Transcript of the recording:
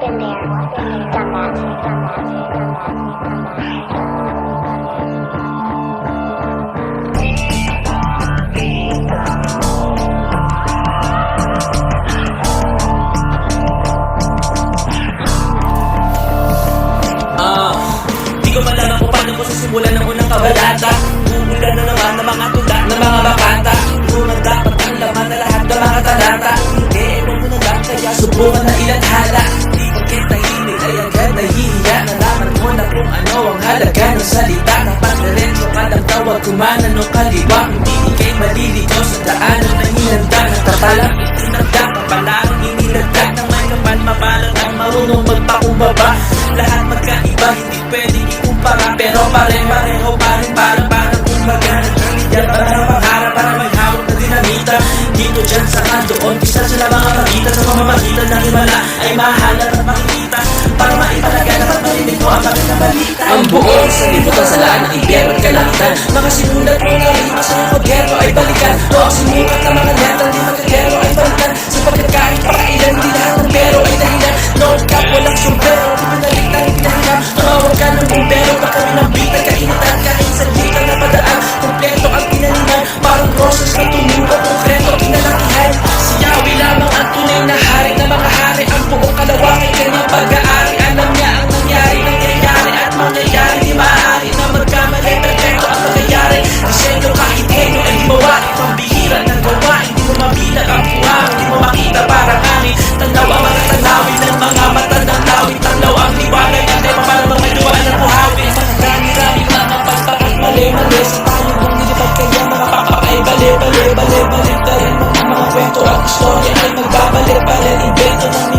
been there, done that, done that, done that, Di ko malaman kung paano ko sisimulan ng unang kabalata. Umulan na naman ng mga tula ng mga bakata. Unang dapat ang laman na lahat ng mga talata. Hindi, ewan mo na lang kaya subukan na ilathala. Di pagkit tahimik ay agad nahihiya. Nalaman mo na kung ano ang halaga ng salita. Kapag diretso ka ng tawag kumanan o kaliwa. Hindi ikay maliligaw sa daanan na hinanda. Nagkatalang itinagda ka palang inilagdag. Nang may kapal mabalat ang marunong magpakumbaba. Lahat magkaiba, hindi pwedeng ikumpara. Pero pare-pareho pa rin parang kumbaga. Yan para pangarap para may hawak na dinamita. Dito dyan sa kandoon, isa sila mga pagitan. Sa pamamagitan ng himala ay mahalat at makikita. Para maipalagan at marinig mo ang kami na balita. Ang buong sa libutan sa laan ng impyerno at kalangitan. Mga sinulat mo na rima sa mga gobyerno ay balikan. O ang sinukat na mga letang di magkagero ay balikan. Sapagkat kahit pakailan, di lahat ng pero ay dahilan. No cap, walang sombrero, di pinalik na rin pinahirap. Tumawag ka ng bumbero, baka minambitan kainitan. Kahit sa litan na padaan, kompleto ang tinaniman. Parang roses na tumubo, konkreto kinalakihan. Si Yahweh lamang ang tunay na hari na mga hari. Ang buong kalawang ay kanyang pag-aari. Alam niya ang nangyari, nangyayari at mangyayari. Di maaari na magkamali, perfecto ang mangyayari. Disenyo kahit henyo ay himawain. Pambihira ng gawain, di mo mabilang ang buhangin. Di mo makita parang hangin. Tanaw ang mga tanawin ng mga mata ng lawin. Tanaw ang liwanag ng tema para mga luwan ng buhawin. Marami-rami mga pagpakas mali-mali. Sa tayo kung nilipad kaya mga papakay. Bali-bali-bali-balik na rin mga kwento at istorya ay magbabalik-balik. Invento ng